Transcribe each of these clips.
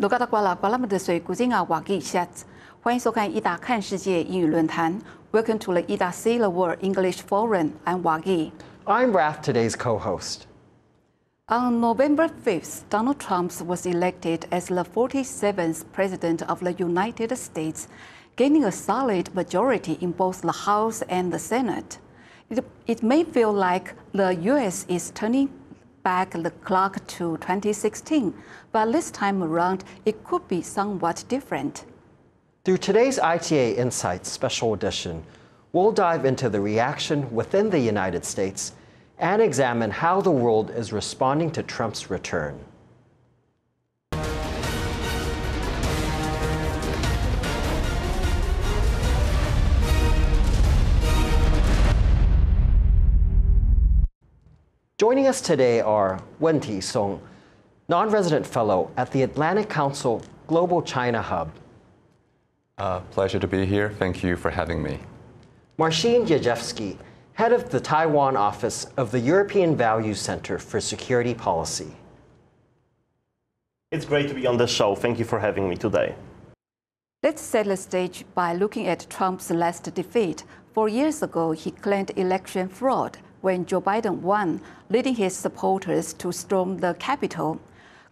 罗嘎达瓜拉瓜拉们的水古今啊Wagi Shyac，欢迎收看Ita 看世界英语论坛。Welcome to the Ita See the World English Forum. I'm Wagi. I'm Raph, today's co-host. On November 5th, Donald Trump was elected as the 47th President of the United States, gaining a solid majority in both the House and the Senate. It may feel like the U.S. is turning back the clock to 2016, but this time around, it could be somewhat different. Through today's ITA Insights special edition, we'll dive into the reaction within the United States and examine how the world is responding to Trump's return. Joining us today are Wen-Ti Sung, non-resident fellow at the Atlantic Council Global China Hub. Pleasure to be here. Thank you for having me. Marcin Jerzewski, head of the Taiwan office of the European Values Center for Security Policy. It's great to be on the show. Thank you for having me today. Let's set the stage by looking at Trump's last defeat. 4 years ago, he claimed election fraud when Joe Biden won, leading his supporters to storm the Capitol.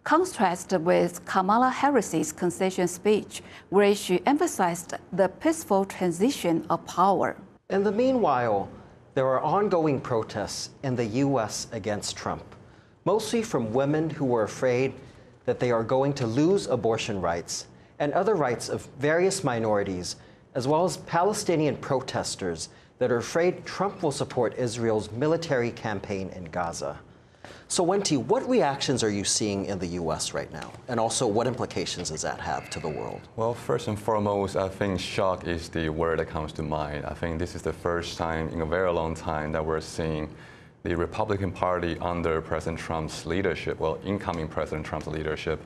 Contrast with Kamala Harris's concession speech, where she emphasized the peaceful transition of power. In the meanwhile, there are ongoing protests in the U.S. against Trump, mostly from women who are afraid that they are going to lose abortion rights and other rights of various minorities, as well as Palestinian protesters that are afraid Trump will support Israel's military campaign in Gaza. So, Wen-Ti, what reactions are you seeing in the U.S. right now? And also, what implications does that have to the world? Well, first and foremost, I think shock is the word that comes to mind. I think this is the first time in a very long time that we're seeing the Republican Party under President Trump's leadership, well, incoming President Trump's leadership,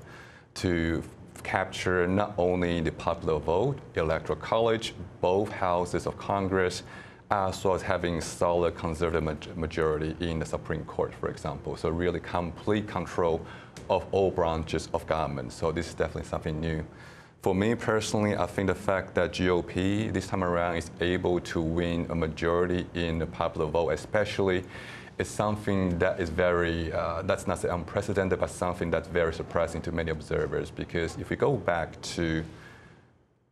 to capture not only the popular vote, electoral college, both houses of Congress, as well as having solid conservative majority in the Supreme Court, for example. So really complete control of all branches of government. So this is definitely something new. For me personally, I think the fact that GOP this time around is able to win a majority in the popular vote, especially, is something that is very, that's not unprecedented, but something that's very surprising to many observers. Because if we go back to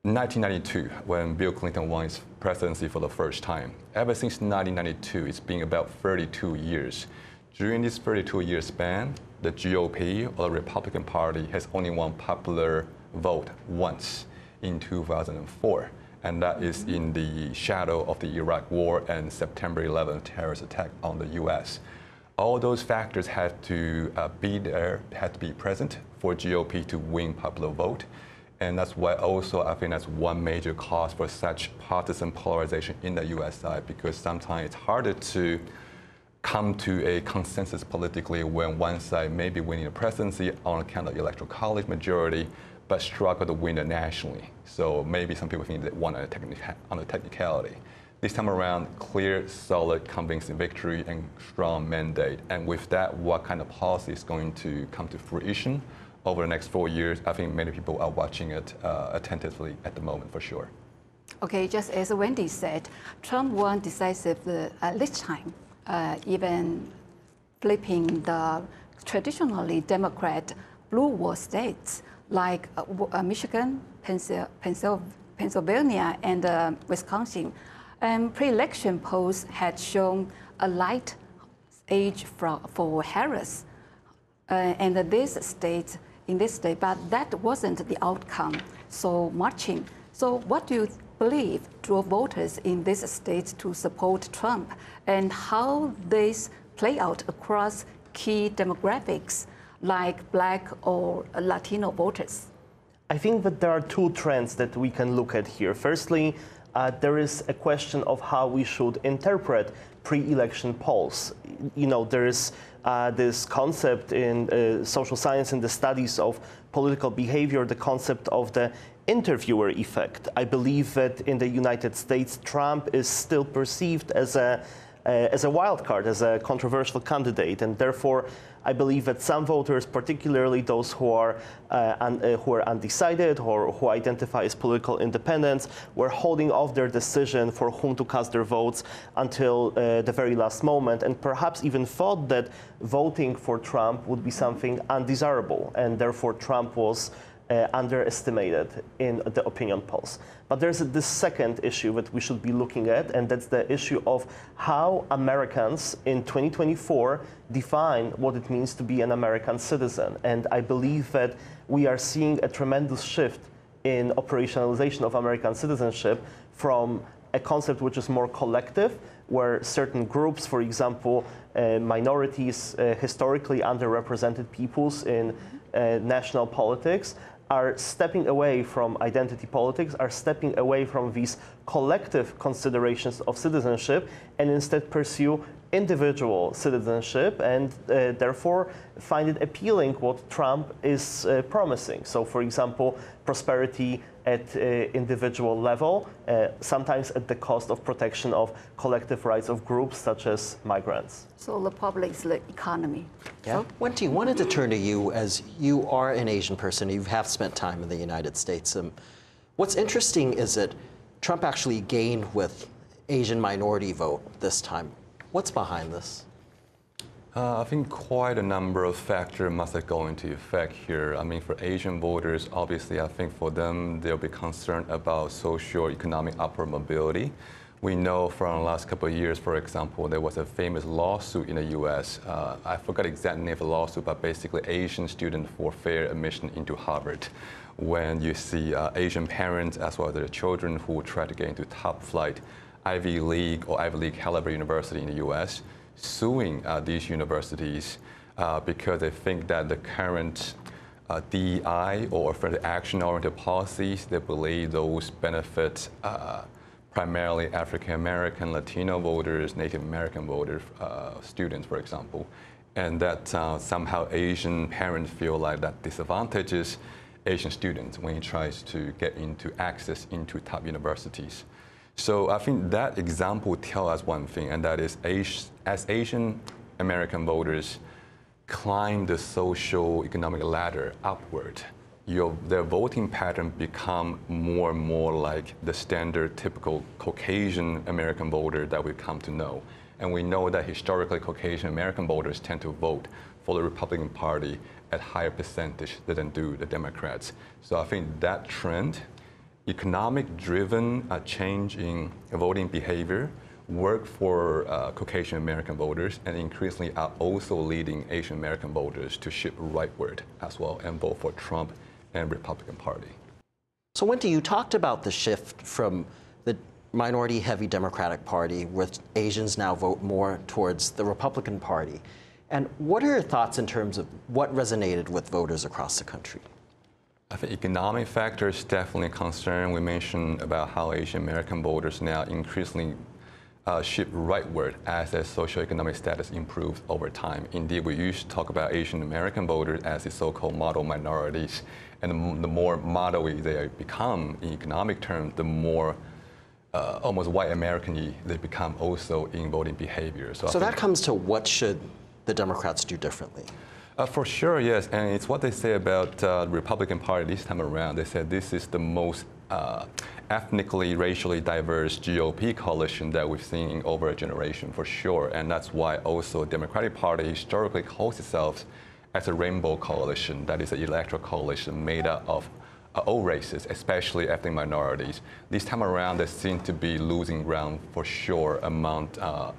1992, when Bill Clinton won his presidency for the first time. Ever since 1992, it's been about 32 years. During this 32-year span, the GOP, or the Republican Party, has only won popular vote once in 2004. And that is in the shadow of the Iraq War and September 11th terrorist attack on the US. All those factors had to be there, had to be present for GOP to win popular vote. And that's why also I think that's one major cause for such partisan polarization in the US side, because sometimes it's harder to come to a consensus politically when one side may be winning the presidency on account of electoral college majority, but struggle to win it nationally. So maybe some people think they won on a technicality. This time around, clear, solid, convincing victory and strong mandate. And with that, what kind of policy is going to come to fruition over the next 4 years? I think many people are watching it attentively at the moment, for sure. Okay, just as Wendy said, Trump won decisively this time, even flipping the traditionally Democrat blue wall states like Michigan, Pennsylvania, and Wisconsin. And pre-election polls had shown a light edge for Harris. And in this state, but that wasn't the outcome. So Marcin, so what do you believe drove voters in these states to support Trump, and how this play out across key demographics like Black or Latino voters? I think that there are two trends that we can look at here. Firstly, there is a question of how we should interpret pre-election polls. You know, there is this concept in social science and the studies of political behavior, the concept of the interviewer effect. I believe that in the United States, Trump is still perceived as a as a wild card, as a controversial candidate, and therefore I believe that some voters, particularly those who are undecided or who identify as political independents, were holding off their decision for whom to cast their votes until the very last moment, and perhaps even thought that voting for Trump would be something undesirable, and therefore Trump was underestimated in the opinion polls. But there's this second issue that we should be looking at, and that's the issue of how Americans in 2024 define what it means to be an American citizen. And I believe that we are seeing a tremendous shift in operationalization of American citizenship from a concept which is more collective, where certain groups, for example, minorities, historically underrepresented peoples in national politics, are stepping away from identity politics, are stepping away from these collective considerations of citizenship, and instead pursue individual citizenship, and therefore find it appealing what Trump is promising. So, for example, prosperity at individual level, sometimes at the cost of protection of collective rights of groups such as migrants. So the public is the economy. Yeah. So, Wen-Ti, wanted to turn to you, as you are an Asian person, you have spent time in the United States. What's interesting is that Trump actually gained with Asian minority vote this time. What's behind this? I think quite a number of factors must have gone into effect here. I mean, for Asian voters, obviously, I think for them, they'll be concerned about socio-economic upward mobility. We know from the last couple of years, for example, there was a famous lawsuit in the US. I forgot the exact name of the lawsuit, but basically Asian students for fair admission into Harvard. When you see Asian parents as well as their children who try to get into top flight Ivy League or Ivy League caliber university in the US, suing these universities because they think that the current DEI or affirmative action-oriented policies, they believe those benefit primarily African American, Latino voters, Native American voters, students, for example, and that somehow Asian parents feel like that disadvantages Asian students when he tries to get into access into top universities. So I think that example tells us one thing, and that is as Asian American voters climb the social economic ladder upward, their voting pattern become more and more like the standard typical Caucasian American voter that we come to know. And we know that historically Caucasian American voters tend to vote for the Republican Party at higher percentage than do the Democrats. So I think that trend, economic-driven change in voting behavior, work for Caucasian American voters, and increasingly are also leading Asian American voters to shift rightward as well and vote for Trump and Republican Party. So, Wen-Ti, you talked about the shift from the minority-heavy Democratic Party, where Asians now vote more towards the Republican Party. And what are your thoughts in terms of what resonated with voters across the country? I think economic factors definitely a concern. We mentioned about how Asian American voters now increasingly shift rightward as their socioeconomic status improves over time. Indeed, we used to talk about Asian American voters as the so-called model minorities. And the more model-y they become in economic terms, the more almost white American-y they become also in voting behavior. So that comes to what should the Democrats do differently? For sure, yes, and it's what they say about the Republican Party this time around. They said this is the most ethnically, racially diverse GOP coalition that we've seen in over a generation, for sure, and that's why also the Democratic Party historically calls itself as a rainbow coalition, that is an electoral coalition made up of all races, especially ethnic minorities. This time around, they seem to be losing ground for sure among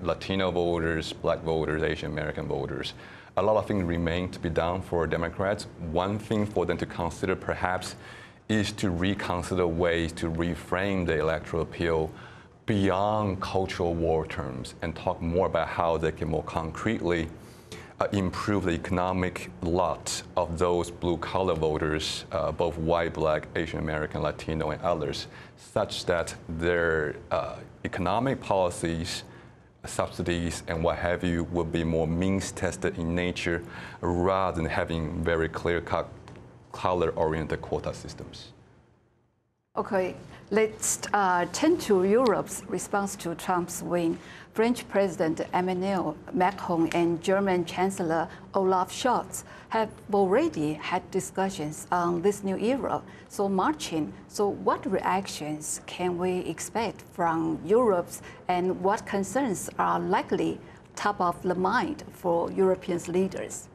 Latino voters, black voters, Asian American voters. A lot of things remain to be done for Democrats. One thing for them to consider perhaps is to reconsider ways to reframe the electoral appeal beyond cultural war terms and talk more about how they can more concretely improve the economic lot of those blue-collar voters, both white, black, Asian American, Latino, and others, such that their economic policies, subsidies, and what have you would be more means-tested in nature rather than having very clear-cut, color-oriented quota systems. Okay, let's turn to Europe's response to Trump's win. French President Emmanuel Macron and German Chancellor Olaf Scholz have already had discussions on this new era. So Marcin, what reactions can we expect from Europe, and what concerns are likely top of the mind for European leaders?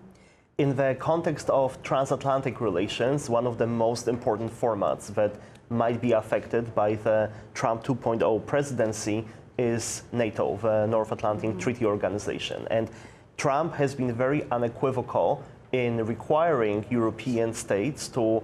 In the context of transatlantic relations, one of the most important formats that might be affected by the Trump 2.0 presidency is NATO, the North Atlantic Treaty Organization. And Trump has been very unequivocal in requiring European states to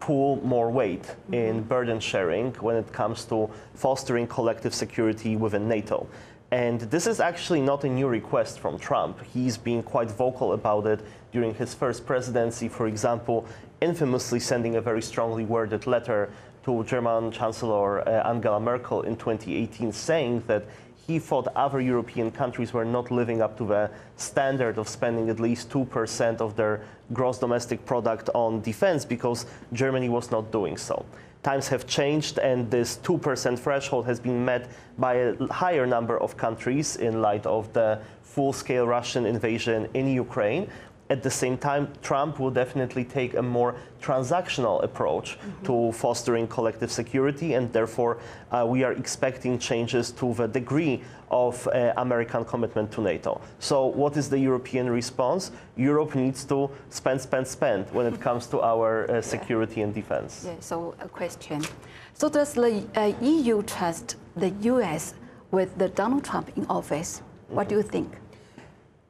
pull more weight in burden sharing when it comes to fostering collective security within NATO. And this is actually not a new request from Trump. He's been quite vocal about it during his first presidency, for example, infamously sending a very strongly worded letter to German Chancellor Angela Merkel in 2018, saying that he thought other European countries were not living up to the standard of spending at least 2% of their gross domestic product on defense because Germany was not doing so. Times have changed, and this 2% threshold has been met by a higher number of countries in light of the full-scale Russian invasion in Ukraine. At the same time, Trump will definitely take a more transactional approach to fostering collective security, and therefore we are expecting changes to the degree of American commitment to NATO. So what is the European response? Europe needs to spend when it comes to our security and defense. Yeah, so a question. So does the EU trust the US with the Donald Trump in office? What do you think?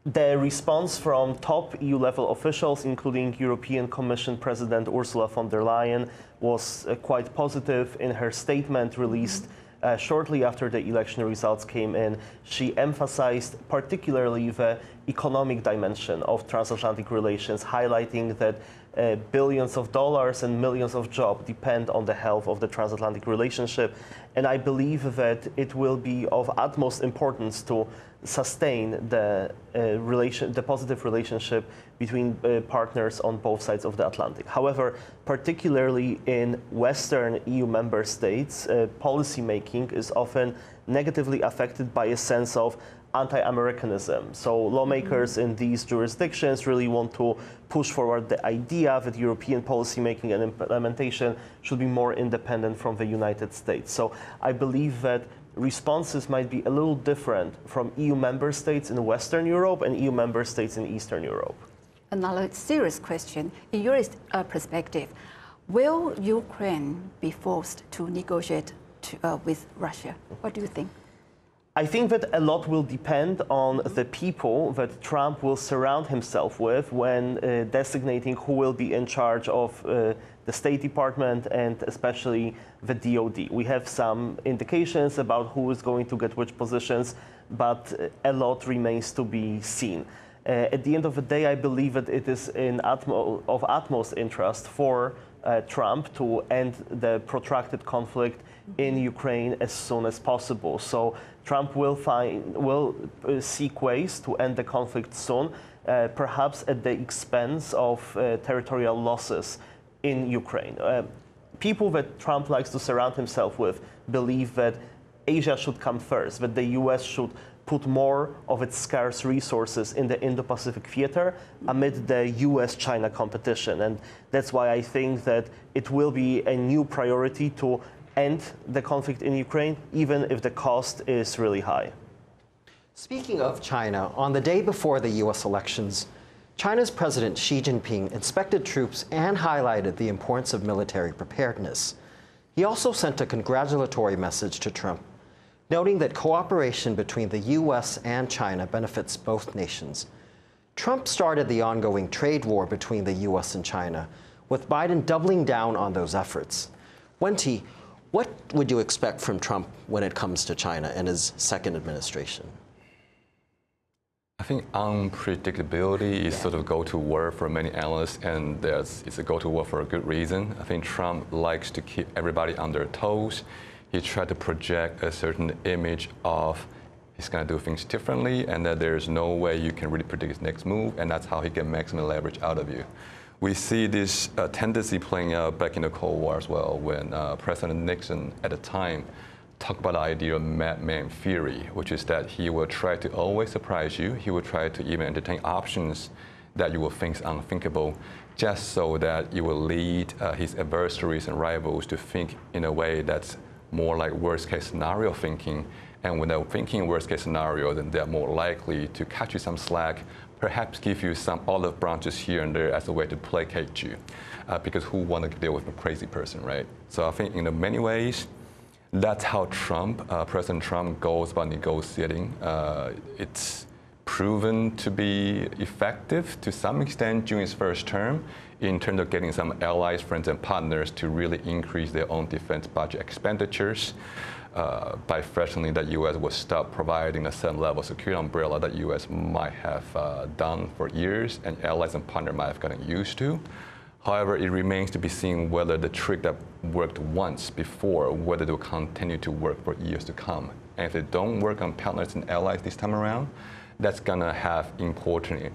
The response from top EU-level officials, including European Commission President Ursula von der Leyen, was quite positive. In her statement released shortly after the election results came in, she emphasized particularly the economic dimension of transatlantic relations, highlighting that billions of dollars and millions of jobs depend on the health of the transatlantic relationship. And I believe that it will be of utmost importance to sustain the positive relationship between partners on both sides of the Atlantic. However, particularly in Western EU member states, policy making is often negatively affected by a sense of anti-Americanism. So lawmakers in these jurisdictions really want to push forward the idea that European policymaking and implementation should be more independent from the United States. So I believe that responses might be a little different from EU member states in Western Europe and EU member states in Eastern Europe. Another serious question. In your perspective, will Ukraine be forced to negotiate with Russia? What do you think? I think that a lot will depend on the people that Trump will surround himself with when designating who will be in charge of the State Department and especially the DOD. We have some indications about who is going to get which positions, but a lot remains to be seen. At the end of the day, I believe that it is of utmost interest for Trump to end the protracted conflict in Ukraine as soon as possible. So Trump will seek ways to end the conflict soon, perhaps at the expense of territorial losses in Ukraine. People that Trump likes to surround himself with believe that Asia should come first, that the US should put more of its scarce resources in the Indo-Pacific theater amid the US-China competition. And that's why I think that it will be a new priority to end the conflict in Ukraine, even if the cost is really high. Speaking of China, on the day before the US elections, China's President Xi Jinping inspected troops and highlighted the importance of military preparedness. He also sent a congratulatory message to Trump, noting that cooperation between the US and China benefits both nations. Trump started the ongoing trade war between the US and China, with Biden doubling down on those efforts. Wen-Ti, what would you expect from Trump when it comes to China and his second administration? I think unpredictability is sort of go-to word for many analysts, and it's a go-to word for a good reason. I think Trump likes to keep everybody on their toes. He tried to project a certain image of he's going to do things differently, and that there's no way you can really predict his next move, and that's how he can maximum leverage out of you. We see this tendency playing out back in the Cold War as well, when President Nixon at the time talked about the idea of madman theory, which is that he will try to always surprise you. He will try to even entertain options that you will think is unthinkable, just so that you will lead his adversaries and rivals to think in a way that's more like worst-case scenario thinking. And when they're thinking worst-case scenario, then they're more likely to catch you some slack, perhaps give you some olive branches here and there as a way to placate you, because who want to deal with a crazy person, right? So I think in many ways, that's how President Trump goes about negotiating. It's proven to be effective to some extent during his first term in terms of getting some allies, friends, and partners to really increase their own defense budget expenditures by threatening that U.S. will stop providing a certain level of security umbrella that U.S. might have done for years and allies and partners might have gotten used to. However, it remains to be seen whether the trick that worked once before, whether it will continue to work for years to come. And if they don't work on partners and allies this time around, that's going to have important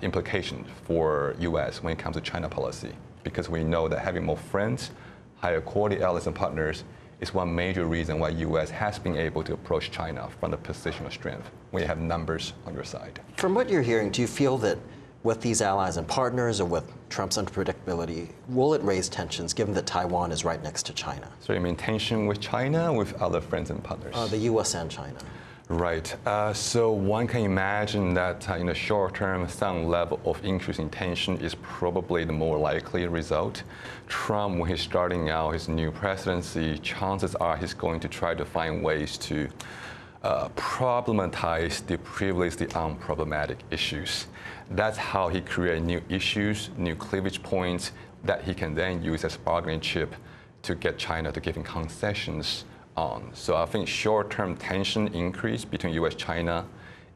implications for U.S. when it comes to China policy, because we know that having more friends, higher quality allies and partners is one major reason why U.S. has been able to approach China from the position of strength when you have numbers on your side. From what you're hearing, do you feel that with these allies and partners, or with Trump's unpredictability, will it raise tensions given that Taiwan is right next to China? So you mean tension with China, with other friends and partners? The U.S. and China. Right. So one can imagine that in the short term, some level of increasing tension is probably the more likely result. Trump, when he's starting out his new presidency, chances are he's going to try to find ways to problematize the previously unproblematic issues. That's how he creates new issues, new cleavage points that he can then use as bargaining chip to get China to give him concessions on. So I think short-term tension increase between U.S.-China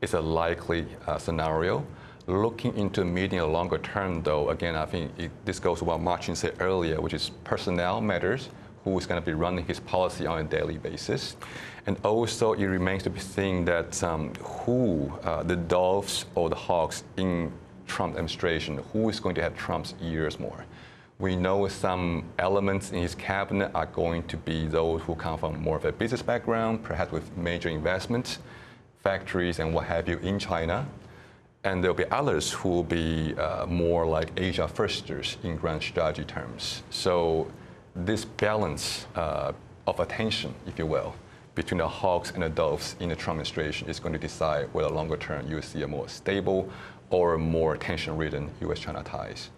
is a likely scenario. Looking into medium and longer term, though, again, I think this goes to what Marcin said earlier, which is personnel matters, who is going to be running his policy on a daily basis. And also, it remains to be seen that who, the doves or the hawks in Trump administration, who is going to have Trump's ears more. We know some elements in his cabinet are going to be those who come from more of a business background, perhaps with major investments, factories and what have you in China. And there'll be others who will be more like Asia firsters in grand strategy terms. So this balance of attention, if you will, between the hawks and the doves in the Trump administration is going to decide whether longer term you will see a more stable or more tension-ridden U.S.-China ties.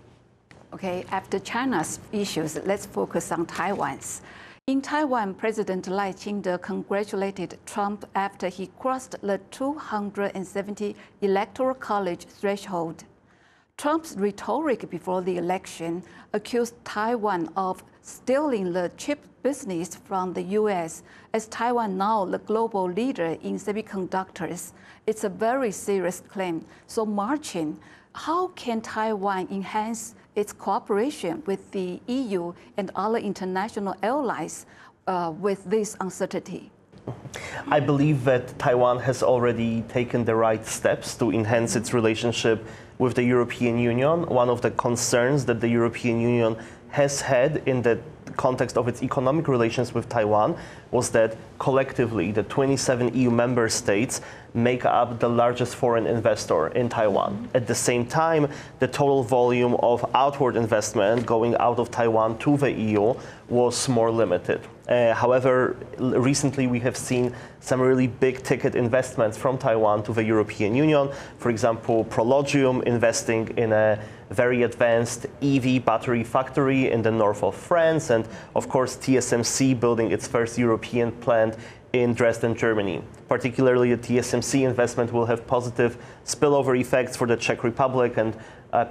Okay, after China's issues, let's focus on Taiwan's. In Taiwan, President Lai Ching-te congratulated Trump after he crossed the 270 Electoral College threshold. Trump's rhetoric before the election accused Taiwan of stealing the chip business from the U.S. As Taiwan now the global leader in semiconductors, it's a very serious claim. So Marcin, how can Taiwan enhance its cooperation with the EU and other international allies with this uncertainty? I believe that Taiwan has already taken the right steps to enhance its relationship with the European Union. One of the concerns that the European Union has had in the context of its economic relations with Taiwan was that collectively the 27 EU member states make up the largest foreign investor in Taiwan. At the same time, the total volume of outward investment going out of Taiwan to the EU was more limited. However, recently we have seen some really big ticket investments from Taiwan to the European Union. For example, Prologium investing in a very advanced EV battery factory in the north of France, and of course TSMC building its first European plant in Dresden, Germany. Particularly, the TSMC investment will have positive spillover effects for the Czech Republic and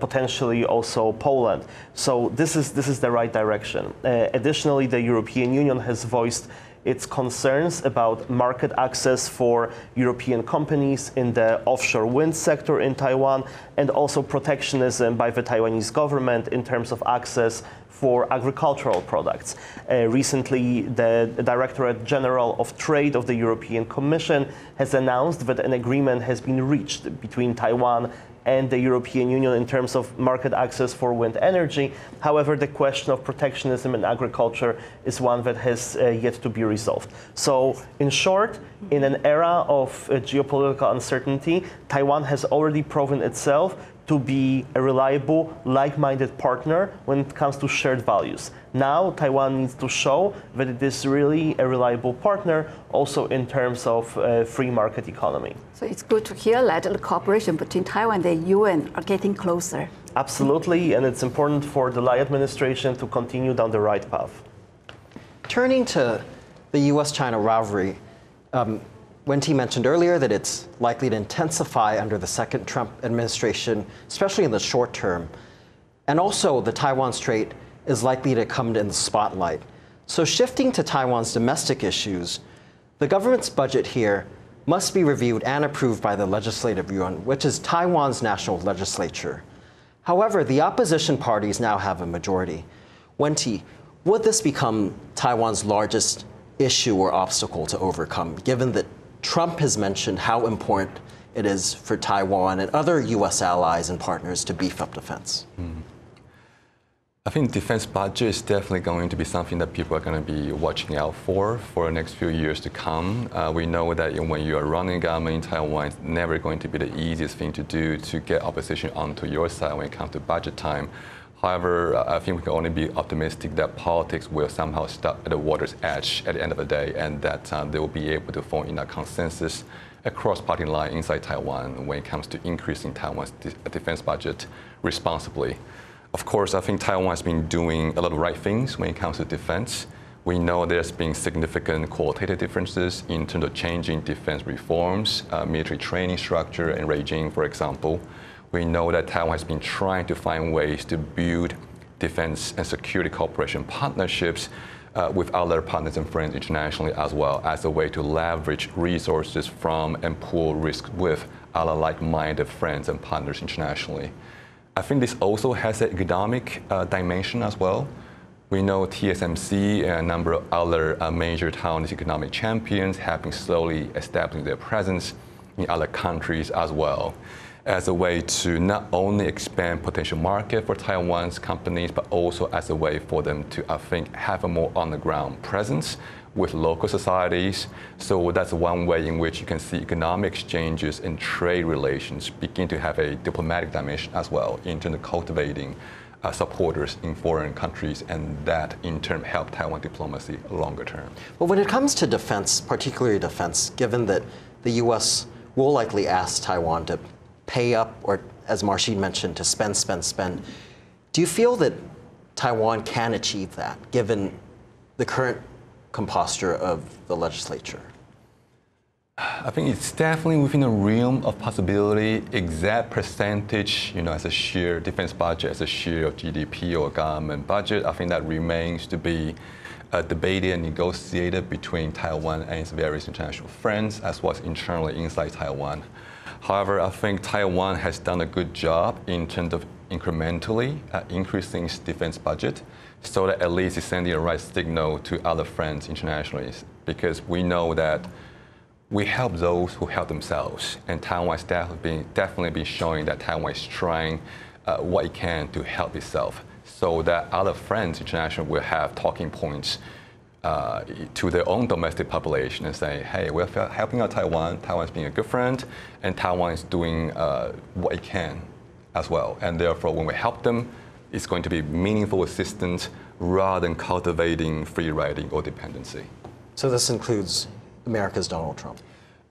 potentially also Poland. So this is the right direction. Additionally, the European Union has voiced its concerns about market access for European companies in the offshore wind sector in Taiwan, and also protectionism by the Taiwanese government in terms of access for agricultural products. Recently, the Directorate General of Trade of the European Commission has announced that an agreement has been reached between Taiwan and the European Union in terms of market access for wind energy. However, the question of protectionism in agriculture is one that has yet to be resolved. So, in short, in an era of geopolitical uncertainty, Taiwan has already proven itself to be a reliable, like-minded partner when it comes to shared values. Now, Taiwan needs to show that it is really a reliable partner, also in terms of free market economy. So it's good to hear that the cooperation between Taiwan and the UN are getting closer. Absolutely, and it's important for the Lai administration to continue down the right path. Turning to the US-China rivalry, Wen-Ti mentioned earlier that it's likely to intensify under the second Trump administration, especially in the short term. And also, the Taiwan Strait is likely to come in the spotlight. So shifting to Taiwan's domestic issues, the government's budget here must be reviewed and approved by the Legislative Yuan, which is Taiwan's national legislature. However, the opposition parties now have a majority. Wen-Ti, would this become Taiwan's largest issue or obstacle to overcome, given that Trump has mentioned how important it is for Taiwan and other U.S. allies and partners to beef up defense? I think defense budget is definitely going to be something that people are going to be watching out for the next few years to come. We know that when you are running a government in Taiwan, it's never going to be the easiest thing to do to get opposition onto your side when it comes to budget time. However, I think we can only be optimistic that politics will somehow stop at the water's edge at the end of the day, and that they will be able to form in a consensus across party line inside Taiwan when it comes to increasing Taiwan's defense budget responsibly. Of course, I think Taiwan has been doing a lot of right things when it comes to defense. We know there's been significant qualitative differences in terms of changing defense reforms, military training structure and regime, for example. We know that Taiwan has been trying to find ways to build defense and security cooperation partnerships with other partners and friends internationally, as well as a way to leverage resources from and pool risk with other like-minded friends and partners internationally. I think this also has an economic dimension as well. We know TSMC and a number of other major Taiwanese economic champions have been slowly establishing their presence in other countries as well, as a way to not only expand potential market for Taiwan's companies, but also as a way for them to, I think, have a more on-the-ground presence with local societies. So that's one way in which you can see economic exchanges and trade relations begin to have a diplomatic dimension as well in terms of cultivating supporters in foreign countries, and that in turn help Taiwan diplomacy longer term. Well, when it comes to defense, particularly defense, given that the U.S. will likely ask Taiwan to pay up, or as Marcin mentioned, to spend, do you feel that Taiwan can achieve that, given the current composture of the legislature? I think it's definitely within the realm of possibility. Exact percentage, as a share defense budget, as a share of GDP or government budget, I think that remains to be debated and negotiated between Taiwan and its various international friends, as well as internally inside Taiwan. However, I think Taiwan has done a good job in terms of incrementally increasing its defense budget, so that at least it's sending a right signal to other friends internationally, because we know that we help those who help themselves, and Taiwan has definitely been showing that Taiwan is trying what it can to help itself, so that other friends internationally will have talking points to their own domestic population and say, hey, we're helping out Taiwan, Taiwan's being a good friend, and Taiwan is doing what it can as well. And therefore, when we help them, it's going to be meaningful assistance rather than cultivating free riding or dependency. So this includes America's Donald Trump?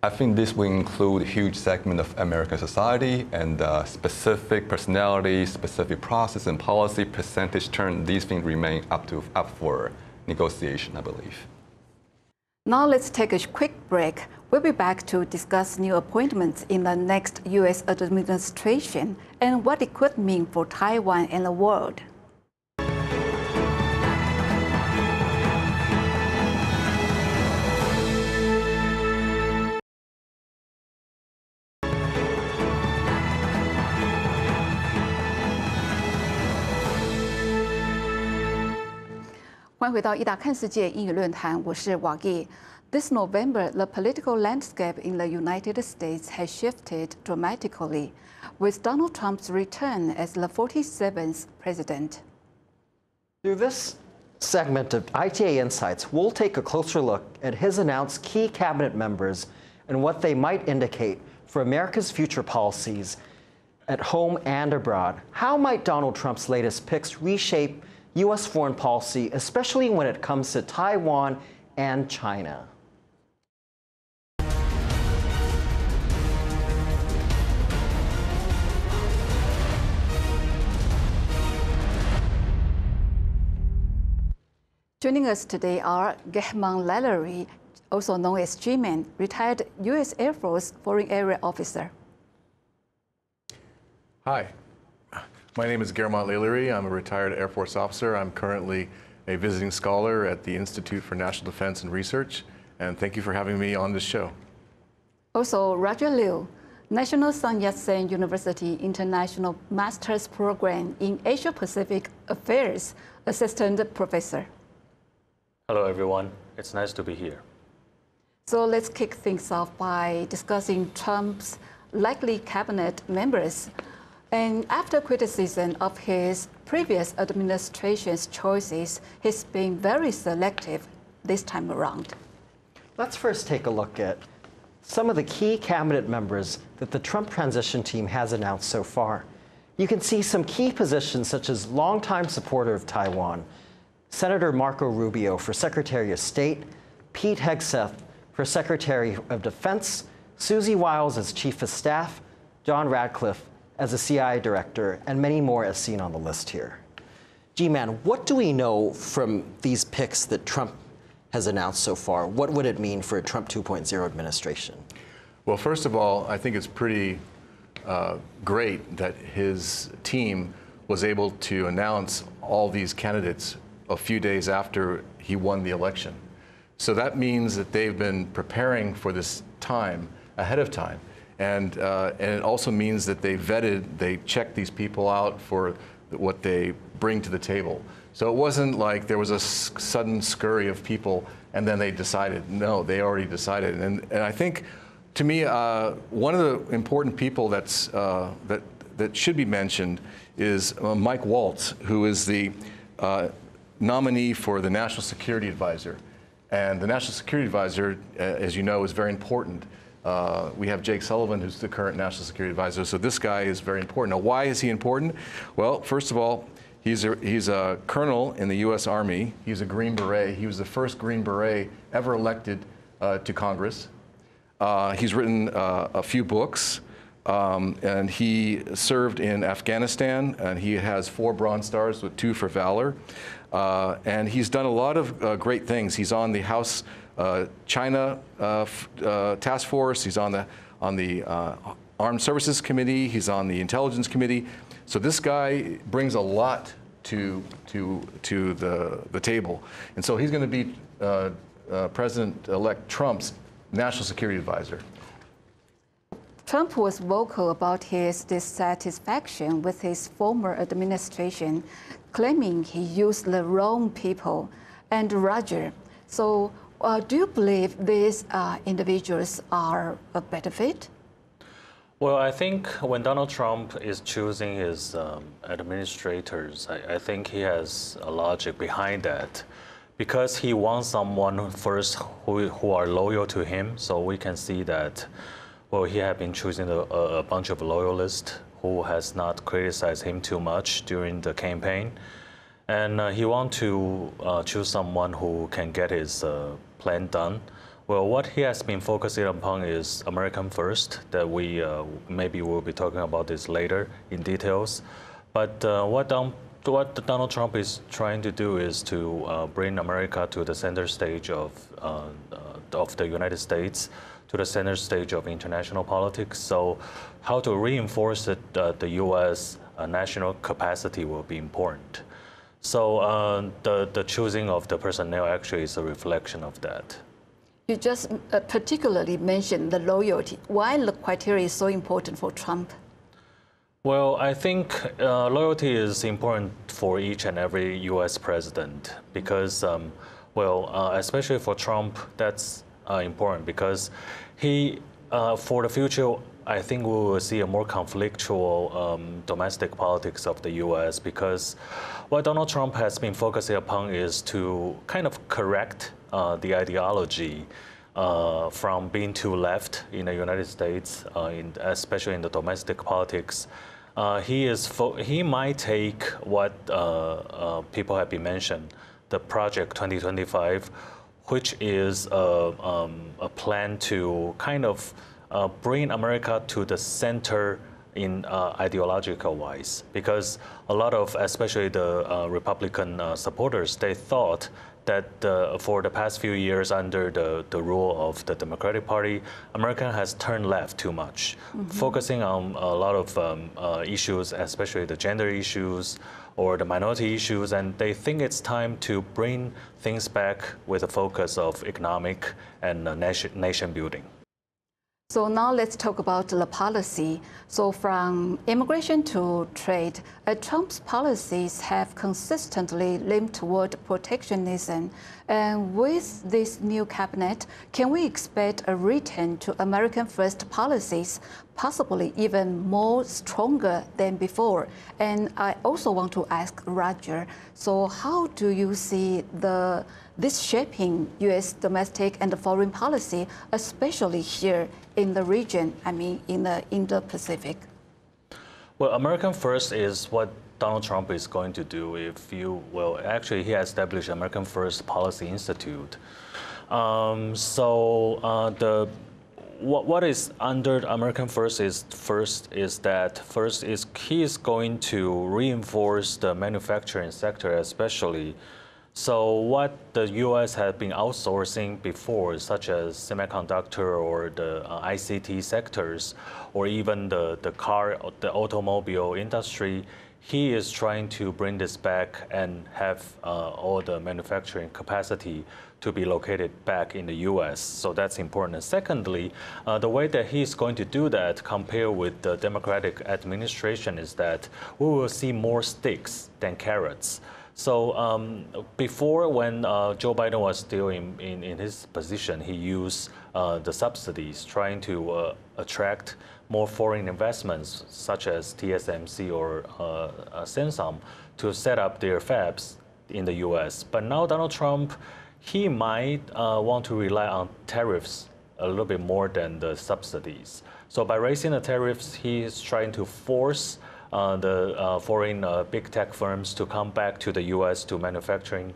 I think this will include a huge segment of American society, and specific personalities, specific process and policy, percentage term, these things remain up for negotiation, I believe. Now let's take a quick break. We'll be back to discuss new appointments in the next U.S. administration and what it could mean for Taiwan and the world. 欢迎回到ita看世界英语论坛，我是 Wagi。This November, the political landscape in the United States has shifted dramatically, with Donald Trump's return as the 47th president. Through this segment of ITA Insights, we'll take a closer look at his announced key cabinet members and what they might indicate for America's future policies at home and abroad. How might Donald Trump's latest picks reshape U.S. foreign policy, especially when it comes to Taiwan and China? Joining us today are Guermantes Lailar, also known as G-Man, retired U.S. Air Force Foreign Area Officer. Hi, my name is Guermantes Lailar. I'm a retired Air Force officer. I'm currently a visiting scholar at the Institute for National Defense and Research, and thank you for having me on this show. Also, Roger Liu, National Sun Yat-sen University International Master's Program in Asia-Pacific Affairs Assistant Professor. Hello, everyone. It's nice to be here. So let's kick things off by discussing Trump's likely cabinet members. And after criticism of his previous administration's choices, he's been very selective this time around. Let's first take a look at some of the key cabinet members that the Trump transition team has announced so far. You can see some key positions such as longtime supporter of Taiwan, Senator Marco Rubio for Secretary of State, Pete Hegseth for Secretary of Defense, Susie Wiles as Chief of Staff, John Radcliffe as a CIA Director, and many more as seen on the list here. G-Man, what do we know from these picks that Trump has announced so far? What would it mean for a Trump 2.0 administration? Well, first of all, I think it's pretty great that his team was able to announce all these candidates a few days after he won the election. So that means that they've been preparing for this time ahead of time. And it also means that they checked these people out for what they bring to the table. So it wasn't like there was a sudden scurry of people and then they decided. No, they already decided. And I think, to me, one of the important people that should be mentioned is Mike Waltz, who is the nominee for the National Security Advisor. And the National Security Advisor, as you know, is very important. We have Jake Sullivan, who's the current National Security Advisor, so this guy is very important. Now, why is he important? Well, first of all, he's a colonel in the U.S. Army. He's a Green Beret. He was the first Green Beret ever elected to Congress. He's written a few books, and he served in Afghanistan, and he has 4 Bronze Stars with 2 for valor. And he's done a lot of great things. He's on the House China Task Force. He's on the Armed Services Committee. He's on the Intelligence Committee. So this guy brings a lot to the table. And so he's going to be President-elect Trump's National Security Advisor. Trump was vocal about his dissatisfaction with his former administration, claiming he used the wrong people. And Roger, so do you believe these individuals are a better fit? Well, I think when Donald Trump is choosing his administrators, I think he has a logic behind that, because he wants someone first who are loyal to him. So we can see that, well, he has been choosing a bunch of loyalists who has not criticized him too much during the campaign. And he wants to choose someone who can get his plan done. Well, what he has been focusing upon is American first, that we maybe we'll be talking about this later in details. But what Donald Trump is trying to do is to bring America to the center stage of the United States, to the center stage of international politics. So how to reinforce the U.S. National capacity will be important. So the choosing of the personnel actually is a reflection of that. You just particularly mentioned the loyalty. Why the criteria is so important for Trump? Well, I think loyalty is important for each and every U.S. president because, especially for Trump, that's important because he, for the future, I think we will see a more conflictual domestic politics of the U.S. because what Donald Trump has been focusing upon is to kind of correct the ideology from being too left in the United States, especially in the domestic politics. He might take what people have been mentioned, the Project 2025, which is a plan to kind of bring America to the center in ideological wise, because a lot of, especially the Republican supporters, they thought that for the past few years under the rule of the Democratic Party, America has turned left too much, focusing on a lot of issues, especially the gender issues or the minority issues, and they think it's time to bring things back with a focus of economic and nation building. So now let's talk about the policy. So from immigration to trade, Trump's policies have consistently leaned toward protectionism. And with this new cabinet, can we expect a return to American first policies, possibly even more stronger than before? And I also want to ask Roger, so how do you see this shaping U.S. domestic and foreign policy, especially here in the region, I mean in the Indo-Pacific? Well, American first is what Donald Trump is going to do if you will. Actually, he has established American First Policy Institute. What is under American First is he is going to reinforce the manufacturing sector especially. So what the U.S. had been outsourcing before, such as semiconductor or the ICT sectors, or even the automobile industry, he is trying to bring this back and have all the manufacturing capacity to be located back in the U.S. So that's important. And secondly, the way that he's going to do that, compared with the Democratic administration, is that we will see more sticks than carrots. So before, when Joe Biden was still in his position, he used the subsidies, trying to attract more foreign investments, such as TSMC or Samsung, to set up their fabs in the U.S. But now Donald Trump, he might want to rely on tariffs a little bit more than the subsidies. So by raising the tariffs, he is trying to force the foreign big tech firms to come back to the U.S. to manufacturing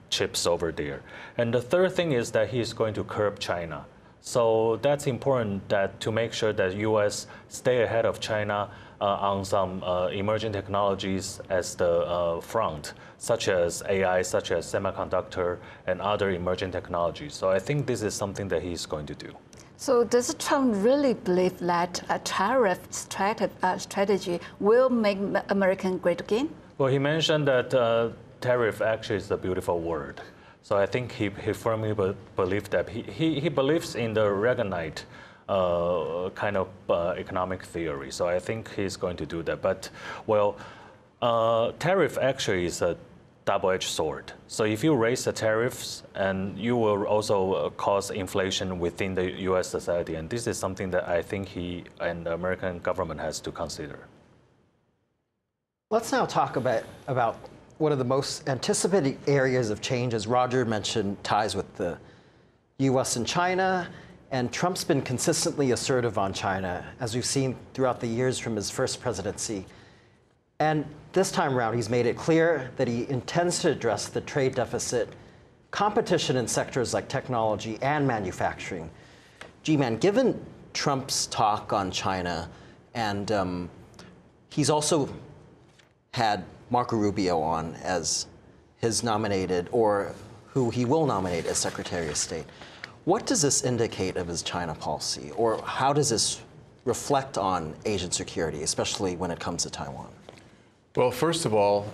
chips over there. And the third thing is that he's going to curb China. So that's important, that to make sure that U.S. stay ahead of China on some emerging technologies as the front, such as AI, such as semiconductor, and other emerging technologies. So I think this is something that he's going to do. So does Trump really believe that a tariff strategy will make America great again? Well, he mentioned that tariff actually is a beautiful word. So I think he firmly believes that. He believes in the Reaganite kind of economic theory. So I think he's going to do that. But, well, tariff actually is a double-edged sword. So if you raise the tariffs, and you will also cause inflation within the U.S. society, and this is something that I think he and the American government has to consider. Let's now talk about one of the most anticipated areas of change. As Roger mentioned, ties with the U.S. and China, and Trump's been consistently assertive on China, as we've seen throughout the years from his first presidency. And this time around, he's made it clear that he intends to address the trade deficit, competition in sectors like technology and manufacturing. G-Man, given Trump's talk on China, and he's also had Marco Rubio on as his nominated, or who he will nominate as Secretary of State, what does this indicate of his China policy, or how does this reflect on Asian security, especially when it comes to Taiwan? Well, first of all,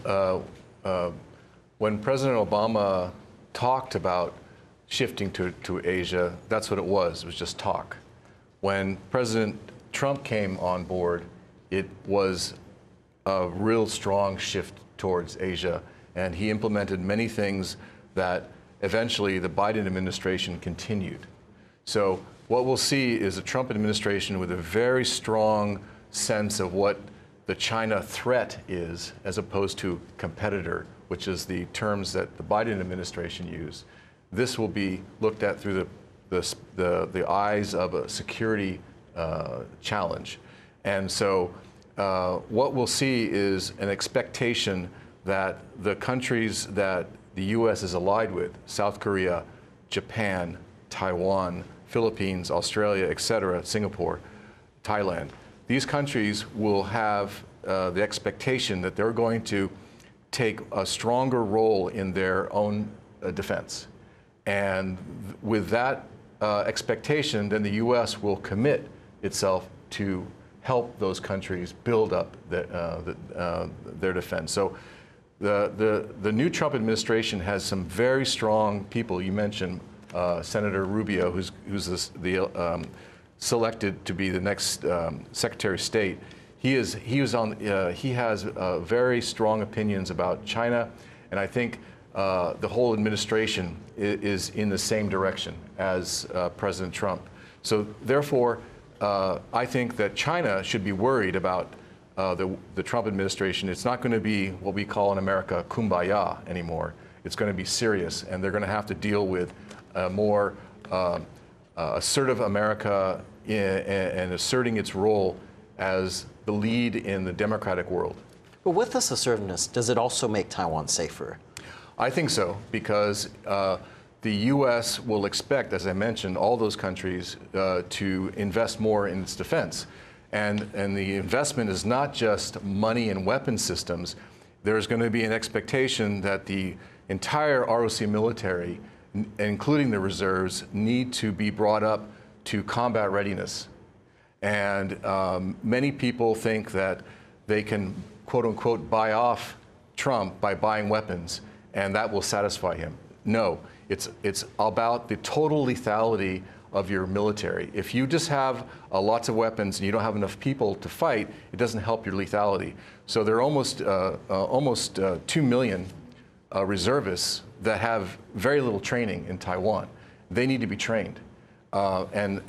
when President Obama talked about shifting to Asia, that's what it was. It was just talk. When President Trump came on board, it was a real strong shift towards Asia, and he implemented many things that eventually the Biden administration continued. So what we'll see is a Trump administration with a very strong sense of what the China threat is, as opposed to competitor, which is the terms that the Biden administration used. This will be looked at through the eyes of a security challenge. And so what we'll see is an expectation that the countries that the U.S. is allied with, South Korea, Japan, Taiwan, Philippines, Australia, et cetera, Singapore, Thailand, these countries will have the expectation that they're going to take a stronger role in their own defense. And with that expectation, then the U.S. will commit itself to help those countries build up their defense. So the new Trump administration has some very strong people. You mentioned Senator Rubio, who's selected to be the next Secretary of State. He has very strong opinions about China, and I think the whole administration is in the same direction as President Trump. So therefore, I think that China should be worried about the Trump administration. It's not going to be what we call in America kumbaya anymore. It's going to be serious, and they're going to have to deal with a more assertive America and asserting its role as the lead in the democratic world. But with this assertiveness, does it also make Taiwan safer? I think so, because the U.S. will expect, as I mentioned, all those countries to invest more in its defense. And the investment is not just money and weapon systems. There's going to be an expectation that the entire ROC military, including the reserves, need to be brought up to combat readiness. And many people think that they can, quote unquote, buy off Trump by buying weapons, and that will satisfy him. No, it's about the total lethality of your military. If you just have lots of weapons and you don't have enough people to fight, it doesn't help your lethality. So there are almost 2 million reservists that have very little training in Taiwan. They need to be trained. And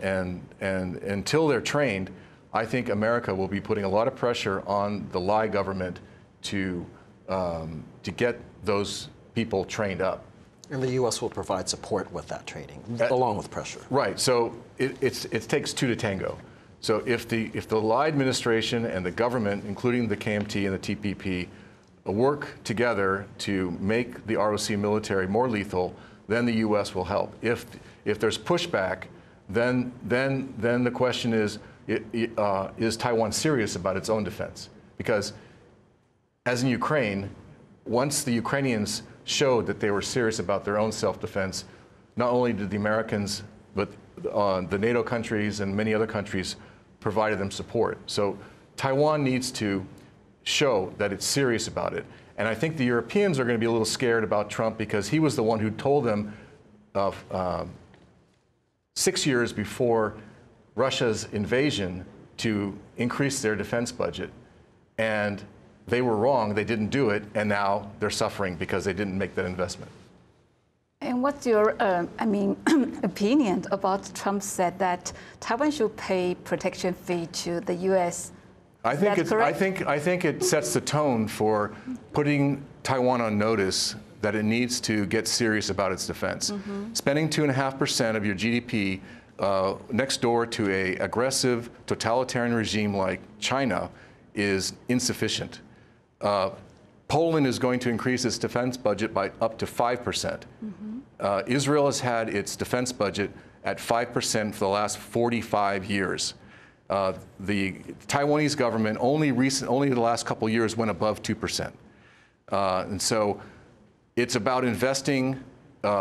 until they're trained, I think America will be putting a lot of pressure on the Lai government to get those people trained up. And the U.S. will provide support with that training, along with pressure. Right. So it takes two to tango. So if the Lai administration and the government, including the KMT and the TPP, work together to make the ROC military more lethal, then the U.S. will help. If there's pushback, then the question is Taiwan serious about its own defense? Because as in Ukraine, once the Ukrainians showed that they were serious about their own self-defense, not only did the Americans, but the NATO countries and many other countries provided them support. So Taiwan needs to show that it's serious about it. And I think the Europeans are going to be a little scared about Trump because he was the one who told them 6 years before Russia's invasion to increase their defense budget. And they were wrong, they didn't do it, and now they're suffering because they didn't make that investment. And what's your, opinion about Trump said that Taiwan should pay protection fee to the U.S.? I think it sets the tone for putting Taiwan on notice that it needs to get serious about its defense. Mm-hmm. Spending 2.5% of your GDP next door to an aggressive totalitarian regime like China is insufficient. Poland is going to increase its defense budget by up to 5%. Mm-hmm. Israel has had its defense budget at 5% for the last 45 years. The Taiwanese government only the last couple of years went above 2%. And so it's about investing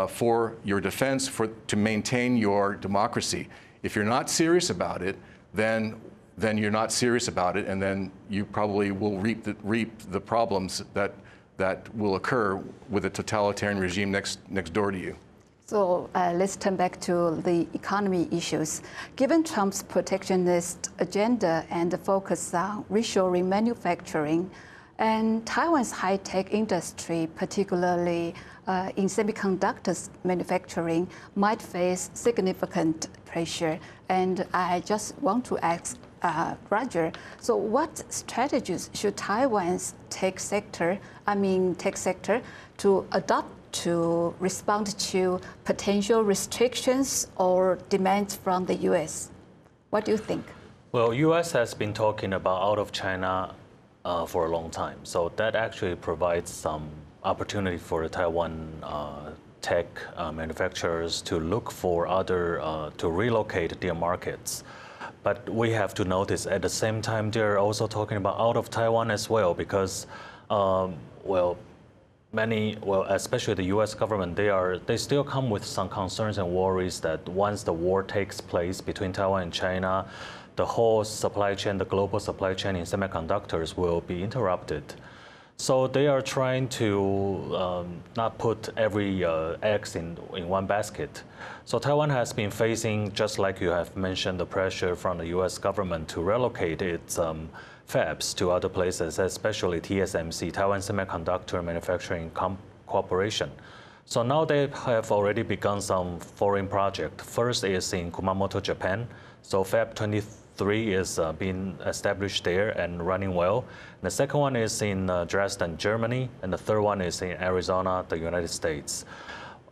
for your defense, to maintain your democracy. If you're not serious about it, then you're not serious about it, and then you probably will reap the problems that will occur with a totalitarian regime next door to you. So let's turn back to the economy issues. Given Trump's protectionist agenda and the focus on reshoring manufacturing, and Taiwan's high-tech industry, particularly in semiconductors manufacturing, might face significant pressure. And I just want to ask Roger, so what strategies should Taiwan's tech sector to adopt to respond to potential restrictions or demands from the U.S.? What do you think? Well, U.S. has been talking about out of China for a long time. So that actually provides some opportunity for the Taiwan tech manufacturers to look for other, to relocate their markets. But we have to notice at the same time, they're also talking about out of Taiwan as well, because, especially the U.S. government, they still come with some concerns and worries that once the war takes place between Taiwan and China, the whole supply chain, the global supply chain in semiconductors will be interrupted. So they are trying to not put every eggs in one basket. So Taiwan has been facing, just like you have mentioned, the pressure from the U.S. government to relocate its fabs to other places, especially TSMC, Taiwan Semiconductor Manufacturing Corporation. So now they have already begun some foreign project. First is in Kumamoto, Japan. So Fab 23 is being established there and running well. And the second one is in Dresden, Germany. And the third one is in Arizona, the United States.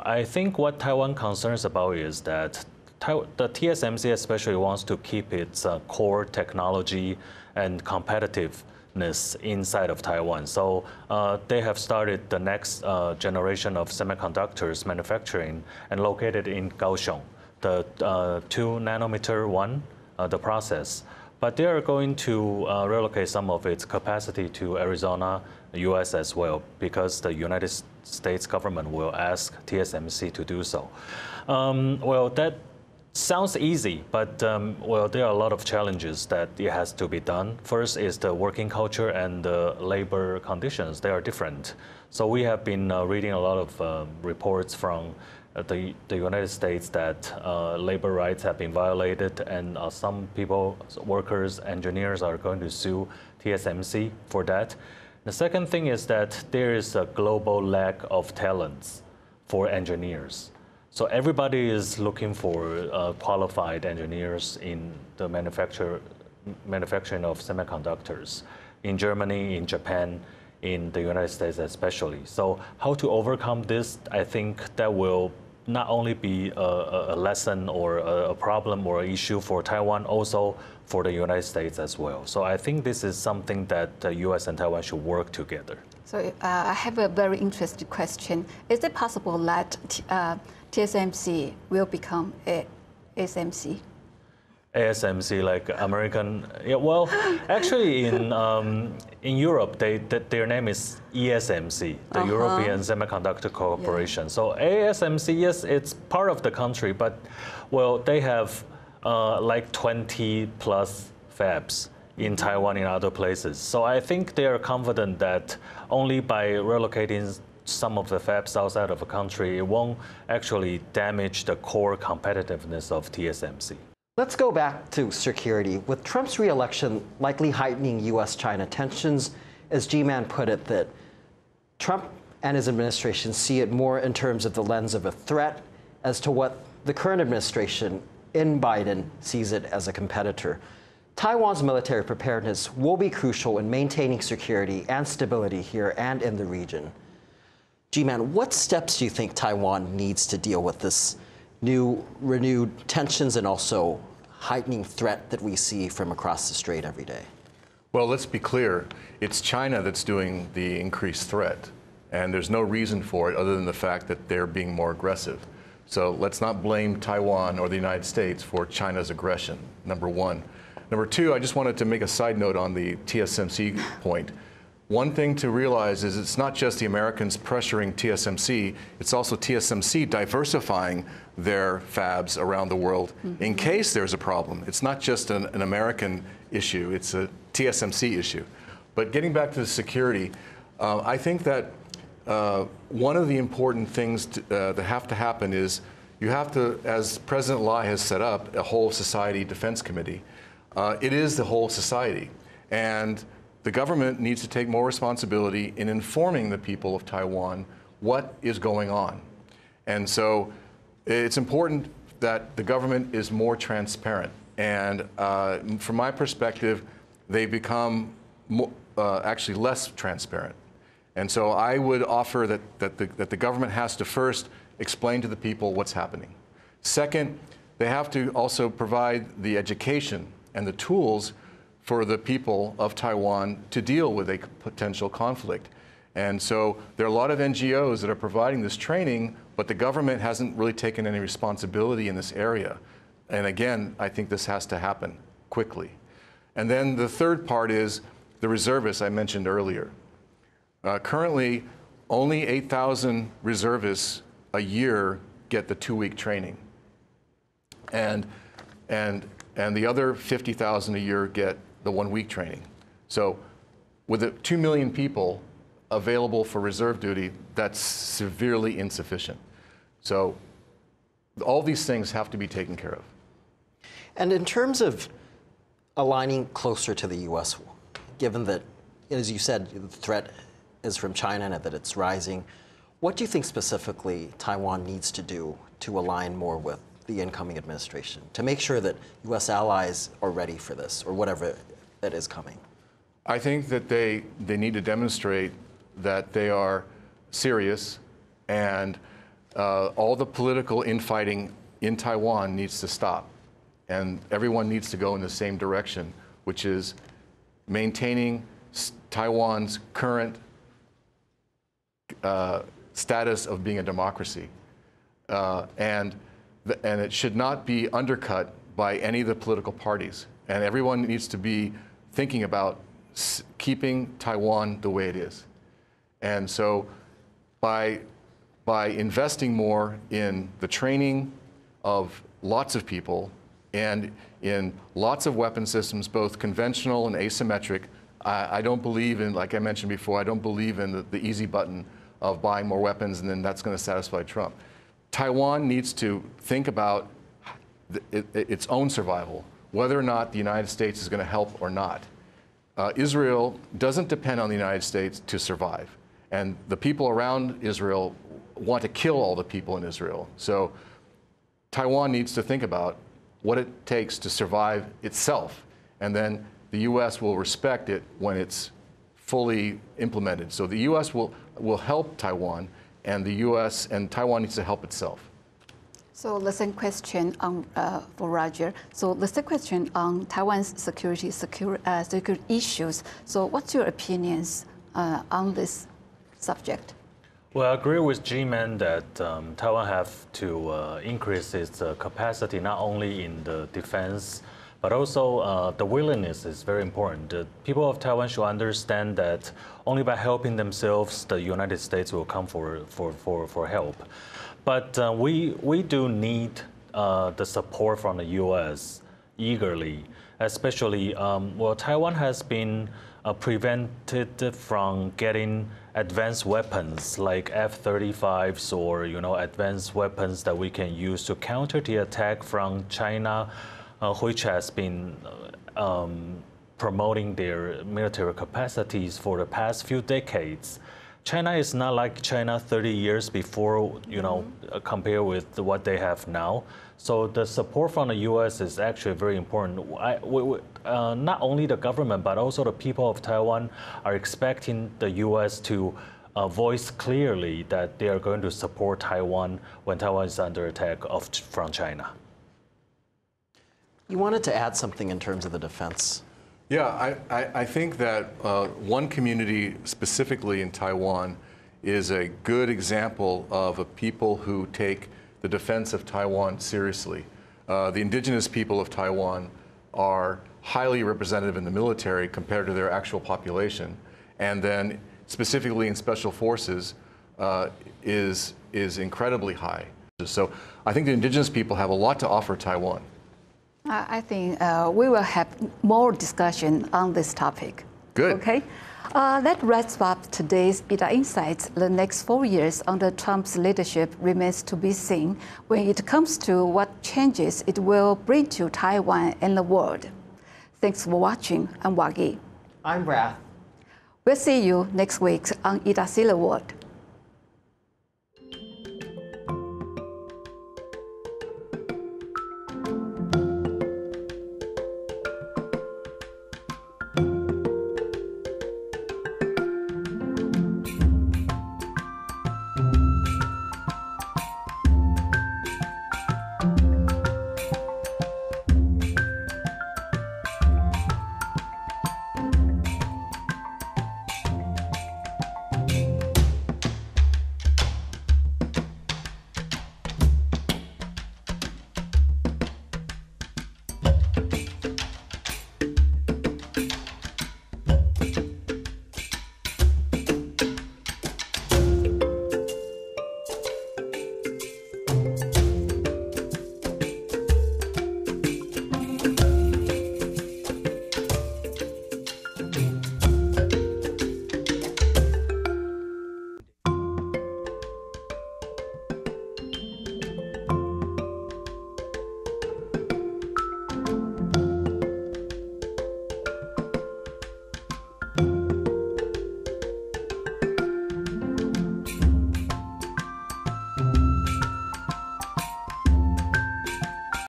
I think what Taiwan concerns about is that the TSMC especially wants to keep its core technology and competitiveness inside of Taiwan. So they have started the next generation of semiconductors manufacturing and located in Kaohsiung, the 2-nanometer one, the process. But they are going to relocate some of its capacity to Arizona, US as well, because the United States government will ask TSMC to do so. That sounds easy, but there are a lot of challenges that it has to be done. First is the working culture and the labor conditions. They are different. So we have been reading a lot of reports from the United States that labor rights have been violated, and some people, workers, engineers are going to sue TSMC for that. The second thing is that there is a global lack of talents for engineers. So everybody is looking for qualified engineers in the manufacturing of semiconductors in Germany, in Japan, in the United States especially. So how to overcome this, I think that will not only be a lesson or a problem or an issue for Taiwan, also for the United States as well. So I think this is something that the US and Taiwan should work together. So I have a very interesting question. Is it possible that TSMC will become ASMC? ASMC, like American, yeah, well, actually in Europe, their name is ESMC, the European Semiconductor Corporation. So ASMC, yes, it's part of the country, but well, they have like 20 plus fabs in Taiwan and other places. So I think they are confident that only by relocating some of the fabs outside of a country, it won't actually damage the core competitiveness of TSMC. Let's go back to security. With Trump's re-election likely heightening U.S.-China tensions, as G-Man put it, that Trump and his administration see it more in terms of the lens of a threat as to what the current administration in Biden sees it as a competitor. Taiwan's military preparedness will be crucial in maintaining security and stability here and in the region. G-Man, what steps do you think Taiwan needs to deal with this new renewed tensions and also heightening threat that we see from across the strait every day? Well, let's be clear. It's China that's doing the increased threat, and there's no reason for it other than the fact that they're being more aggressive. So let's not blame Taiwan or the United States for China's aggression, number one. Number two, I just wanted to make a side note on the TSMC point. One thing to realize is it's not just the Americans pressuring TSMC, it's also TSMC diversifying their fabs around the world in case there's a problem. It's not just an American issue, it's a TSMC issue. But getting back to the security, I think that one of the important things that have to happen is you have to, as President Lai has set up, a whole society defense committee. It is the whole society. And the government needs to take more responsibility in informing the people of Taiwan what is going on. And so it's important that the government is more transparent. And from my perspective, they become actually less transparent. And so I would offer that the government has to first explain to the people what's happening. Second, they have to also provide the education and the tools for the people of Taiwan to deal with a potential conflict. And so there are a lot of NGOs that are providing this training, but the government hasn't really taken any responsibility in this area. And again, I think this has to happen quickly. And then the third part is the reservists I mentioned earlier. Currently, only 8,000 reservists a year get the 2-week training. And the other 50,000 a year get the 1-week training. So with the 2 million people available for reserve duty, that's severely insufficient. So all these things have to be taken care of. And in terms of aligning closer to the U.S., given that, as you said, the threat is from China and that it's rising, what do you think specifically Taiwan needs to do to align more with the incoming administration to make sure that U.S. allies are ready for this or whatever that is coming? I think that they need to demonstrate that they are serious, and all the political infighting in Taiwan needs to stop. And everyone needs to go in the same direction, which is maintaining Taiwan's current status of being a democracy. And it should not be undercut by any of the political parties. And everyone needs to be thinking about keeping Taiwan the way it is. And so by investing more in the training of lots of people and in lots of weapon systems, both conventional and asymmetric, I don't believe in, like I mentioned before, I don't believe in the easy button of buying more weapons and then that's going to satisfy Trump. Taiwan needs to think about its own survival, whether or not the United States is going to help or not. Israel doesn't depend on the United States to survive. And the people around Israel want to kill all the people in Israel. So Taiwan needs to think about what it takes to survive itself. And then the U.S. will respect it when it's fully implemented. So the U.S. will help Taiwan, and the U.S. and Taiwan needs to help itself. So the same question for Roger. So the same question on Taiwan's security issues. So what's your opinions on this subject? Well, I agree with G-Man that Taiwan have to increase its capacity not only in the defense, but also the willingness is very important. The people of Taiwan should understand that only by helping themselves, the United States will come for help. But we do need the support from the U.S. eagerly, especially, well, Taiwan has been prevented from getting advanced weapons like F-35s or, advanced weapons that we can use to counter the attack from China, which has been promoting their military capacities for the past few decades. China is not like China 30 years before, compared with what they have now. So the support from the U.S. is actually very important. Not only the government, but also the people of Taiwan are expecting the U.S. to voice clearly that they are going to support Taiwan when Taiwan is under attack from China. You wanted to add something in terms of the defense. Yeah, I think that one community specifically in Taiwan is a good example of a people who take the defense of Taiwan seriously. The indigenous people of Taiwan are highly representative in the military compared to their actual population. And then specifically in special forces is incredibly high. So I think the indigenous people have a lot to offer Taiwan. I think we will have more discussion on this topic. Good. Okay. That wraps up today's Ita Insights. The next 4 years under Trump's leadership remains to be seen when it comes to what changes it will bring to Taiwan and the world. Thanks for watching. I'm Wagi. I'm Rath. We'll see you next week on Ita See the World.